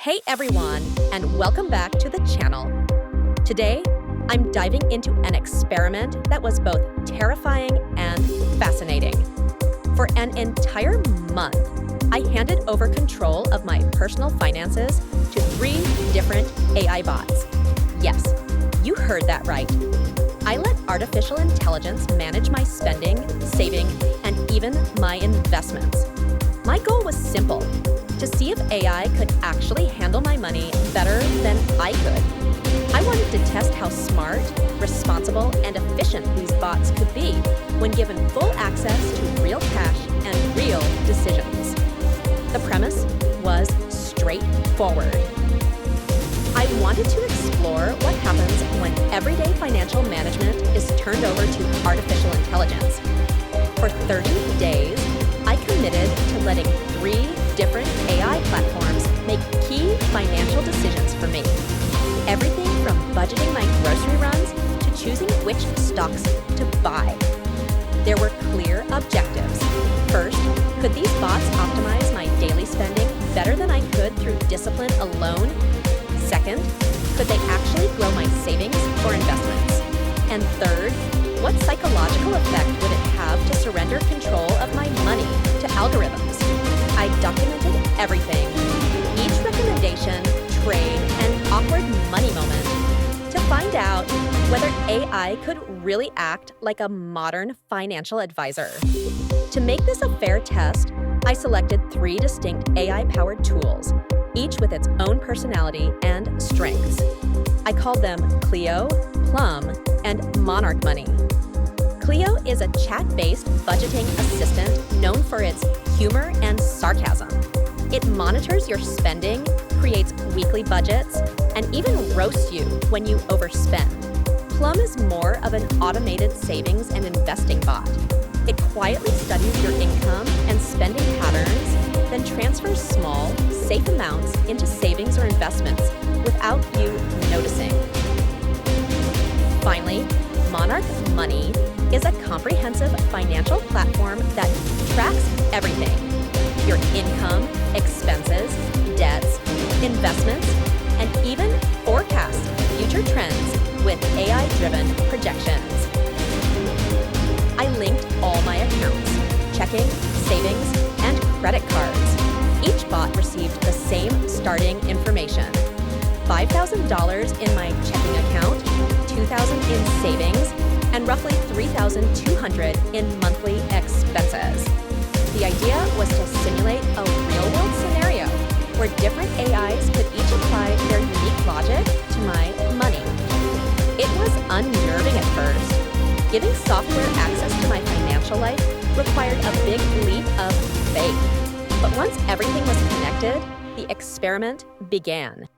Hey everyone, and welcome back to the channel. Today, I'm diving into an experiment that was both terrifying and fascinating. For an entire month, I handed over control of my personal finances to 3 different AI bots. Yes, you heard that right. I let artificial intelligence manage my spending, saving, and even my investments. My goal was simple: to see if AI could actually handle my money better than I could. I wanted to test how smart, responsible, and efficient these bots could be when given full access to real cash and real decisions. The premise was straightforward. I wanted to explore what happens when everyday financial management is turned over to artificial intelligence. For 30 days, I committed to letting 3 different AI platforms make key financial decisions for me. Everything from budgeting my grocery runs to choosing which stocks to buy. There were clear objectives. First, could these bots optimize my daily spending better than I could through discipline alone? Second, could they actually grow my savings or investments? And third, what psychological effect would it have to surrender control of my money to algorithms? I documented everything, each recommendation, trade, and awkward money moment, to find out whether AI could really act like a modern financial advisor. To make this a fair test, I selected 3 distinct AI-powered tools, each with its own personality and strengths. I called them Cleo, Plum, and Monarch Money. Cleo is a chat-based budgeting assistant known for its humor and sarcasm. It monitors your spending, creates weekly budgets, and even roasts you when you overspend. Plum is more of an automated savings and investing bot. It quietly studies your income and spending patterns, then transfers small, safe amounts into savings or investments without you noticing. Finally, Monarch Money is a comprehensive financial platform that tracks everything: your income, expenses, debts, investments, and even forecasts future trends with AI-driven projections. I linked all my accounts, checking, savings, and credit cards. Each bot received the same starting information: $5,000 in my checking account, $2,000 in savings, and roughly $3,200 in monthly expenses. The idea was to simulate a real-world scenario where different AIs could each apply their unique logic to my money. It was unnerving at first. Giving software access to my financial life required a big leap of faith. But once everything was connected, the experiment began.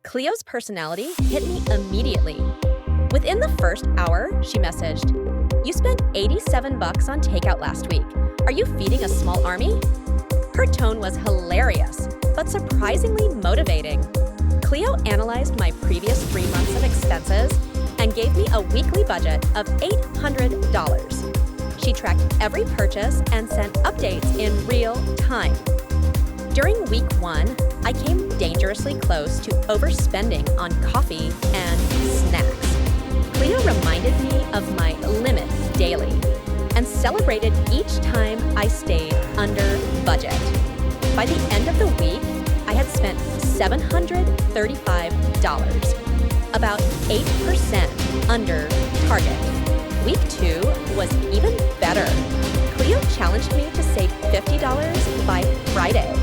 Cleo's personality hit me immediately. Within the first hour, she messaged, "You spent $87 on takeout last week. Are you feeding a small army?" Her tone was hilarious, but surprisingly motivating. Cleo analyzed my previous 3 months of expenses and gave me a weekly budget of $800. She tracked every purchase and sent updates in real time. During week 1, I came dangerously close to overspending on coffee and snacks. Cleo reminded me of my limit daily and celebrated each time I stayed under budget. By the end of the week, I had spent $735, about 8% under target. Week 2 was even better. Cleo challenged me to save $50 by Friday.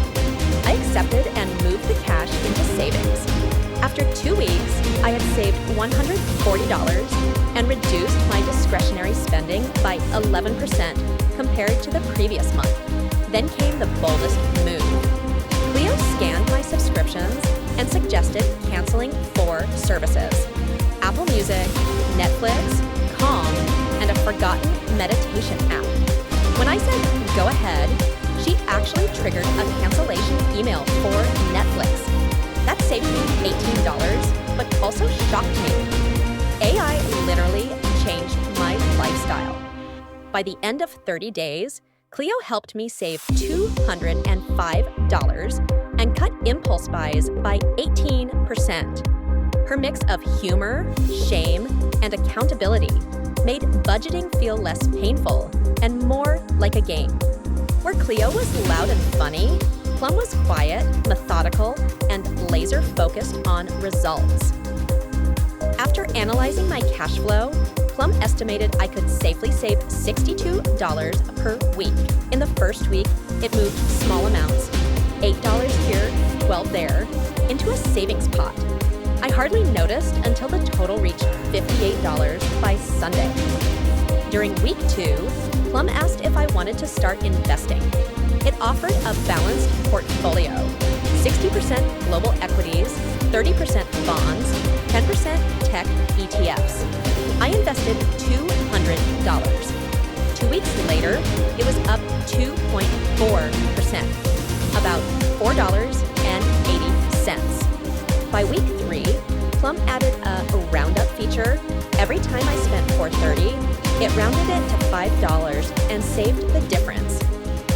I accepted and moved the cash into savings. After 2 weeks, I had saved $140 and reduced my discretionary spending by 11% compared to the previous month. Then came the boldest move. Cleo scanned my subscriptions and suggested canceling 4 services: Apple Music, Netflix, Calm, and a forgotten meditation app. When I said, "Go ahead," she actually triggered a cancellation email for Netflix. That saved me $18, but also shocked me. AI literally changed my lifestyle. By the end of 30 days, Cleo helped me save $205, and cut impulse buys by 18%. Her mix of humor, shame, and accountability made budgeting feel less painful and more like a game. Where Cleo was loud and funny, Plum was quiet, methodical, and laser-focused on results. After analyzing my cash flow, Plum estimated I could safely save $62 per week. In the first week, it moved small amounts, $8 here, $12 there, into a savings pot. I hardly noticed until the total reached $58 by Sunday. During week 2, Plum asked if I wanted to start investing. It offered a balanced portfolio, 60% global equities, 30% bonds, 10% tech ETFs. I invested $200. 2 weeks later, it was up 2.4%, about $4.80. By week 3, Plum added a roundup feature. Every time I spent $4.30, it rounded it to $5 and saved the difference.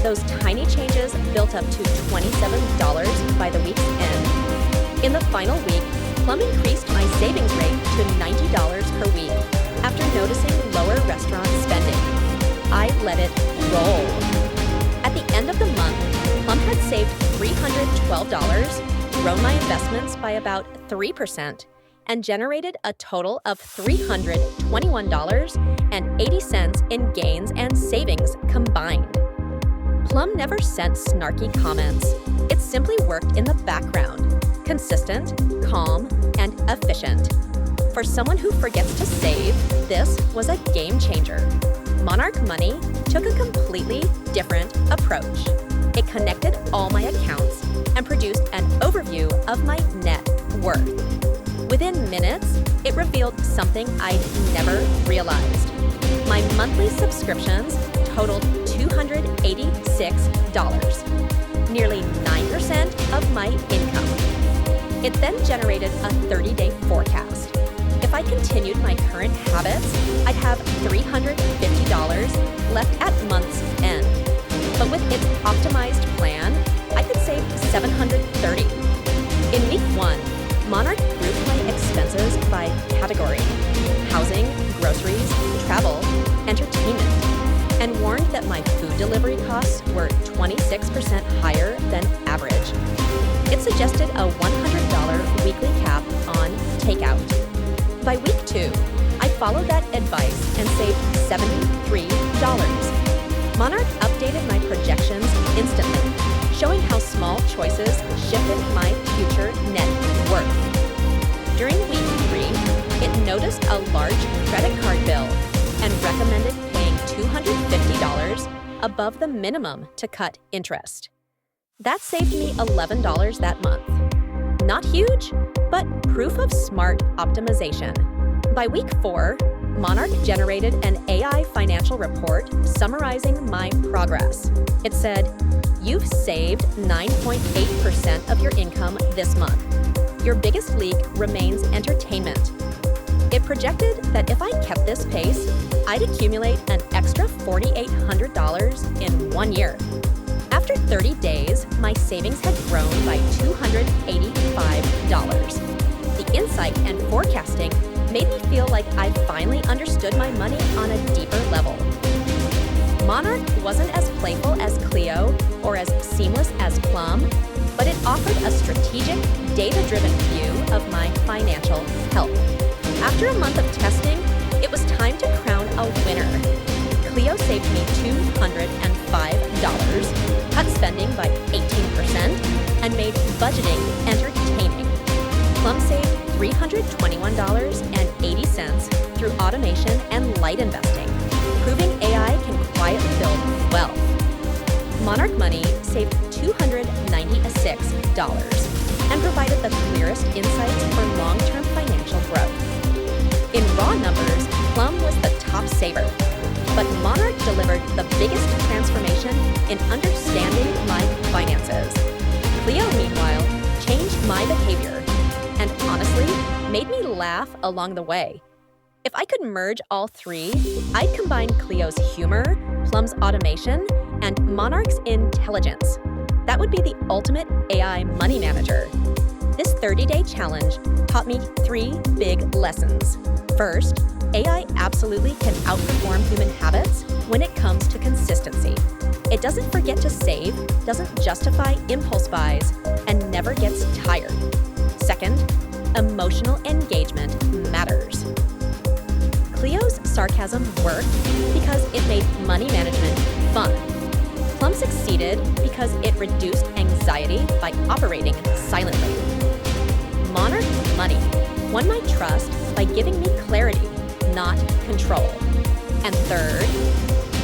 Those tiny changes built up to $27 by the week's end. In the final week, Plum increased my savings rate to $90 per week after noticing lower restaurant spending. I let it roll. At the end of the month, Plum had saved $312, grown my investments by about 3%, and generated a total of $321.80 in gains and savings combined. Plum never sent snarky comments. It simply worked in the background, consistent, calm, and efficient. For someone who forgets to save, this was a game changer. Monarch Money took a completely different approach. It connected all my accounts and produced an overview of my net worth. Within minutes, it revealed something I'd never realized. My monthly subscriptions totaled $286, nearly 9% of my income. It then generated a 30-day forecast. If I continued my current habits, I'd have $350 left at month's end. But with its optimized plan, I could save $730. In week 1, Monarch grouped my expenses by category: housing, groceries, travel, entertainment, and warned that my food delivery costs were 26% higher than average. It suggested a $100 weekly cap on takeout. By week 2, I followed that advice and saved $73. Monarch updated my projections instantly, showing how small choices shifted my future net worth. During week 3, it noticed a large credit card bill and recommended paying $250 above the minimum to cut interest. That saved me $11 that month. Not huge, but proof of smart optimization. By week 4, Monarch generated an AI financial report summarizing my progress. It said, "You've saved 9.8% of your income this month. Your biggest leak remains entertainment." It projected that if I kept this pace, I'd accumulate an extra $4,800 in 1 year. After 30 days, my savings had grown by $285. The insight and forecasting made me feel like I finally understood my money on a deeper level. Monarch wasn't as playful as Cleo or as seamless as Plum, but it offered a strategic, data-driven view of my financial health. After a month of testing, it was time to crown a winner. Cleo saved me $205, cut spending by 18%, and made budgeting entertaining. Plum saved $321.80 through automation and light investing, proving AI can quietly build wealth. Monarch Money saved $296 and provided the clearest insights for long-term financial growth. In raw numbers, Plum was the top saver, but Monarch delivered the biggest transformation in understanding my finances. Cleo, meanwhile, changed my behavior and honestly made me laugh along the way. If I could merge all three, I'd combine Cleo's humor, Plum's automation, and Monarch's intelligence. That would be the ultimate AI money manager. This 30-day challenge taught me 3 big lessons. First, AI absolutely can outperform human habits when it comes to consistency. It doesn't forget to save, doesn't justify impulse buys, and never gets tired. Second, emotional engagement matters. Cleo's sarcasm worked because it made money management fun. Plum succeeded because it reduced anxiety by operating silently. Monarch Money won my trust by giving me clarity, not control. And third,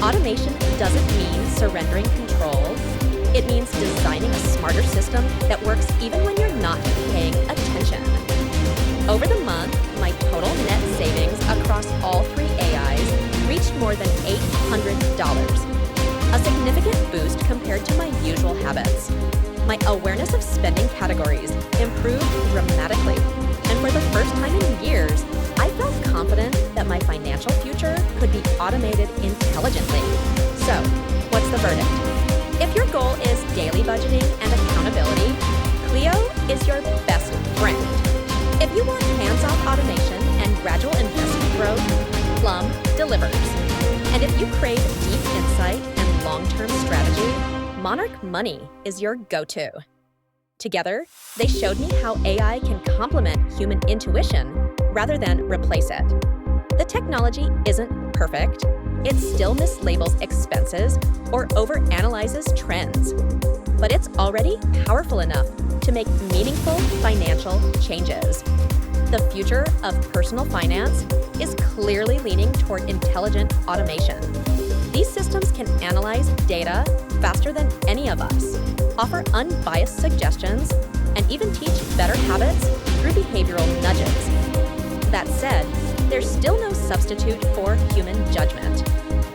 automation doesn't mean surrendering control. It means designing a smarter system that works even when you're not paying attention. Over the month, my total net savings across all 3 AIs reached more than $800, a significant boost compared to my usual habits. My awareness of spending categories improved dramatically, and for the first time in years, I felt confident that my financial future could be automated intelligently. So, what's the verdict? If your goal is daily budgeting and accountability, Cleo is your best friend. If you want hands-off automation and gradual investment growth, Plum delivers. And if you crave deep insight and long-term strategy, Monarch Money is your go-to. Together, they showed me how AI can complement human intuition rather than replace it. The technology isn't perfect. It still mislabels expenses or overanalyzes trends. But it's already powerful enough to make meaningful financial changes. The future of personal finance is clearly leaning toward intelligent automation. These systems can analyze data faster than any of us, offer unbiased suggestions, and even teach better habits through behavioral nudges. That said, there's still no substitute for human judgment.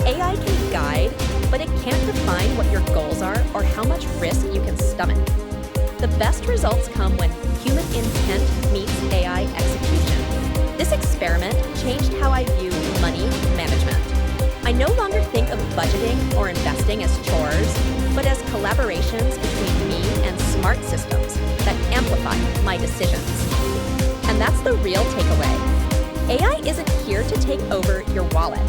AI can guide, but it can't define what your goals are or how much risk you can stomach. The best results come when human intent meets AI execution. This experiment changed how I view money management. I no longer think of budgeting or investing as chores, but as collaborations between me and smart systems that amplify my decisions. And that's the real takeaway. AI isn't here to take over your wallet.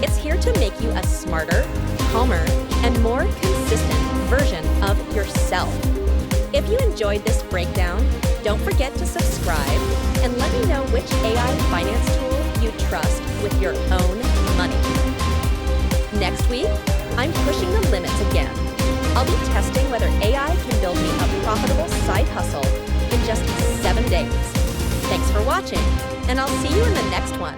It's here to make you a smarter, calmer, and more consistent version of yourself. If you enjoyed this breakdown, don't forget to subscribe and let me know which AI finance tool you trust with your own money. Next week, I'm pushing the limits again. I'll be testing whether AI can build me a profitable side hustle in just 7 days. Thanks for watching, and I'll see you in the next one.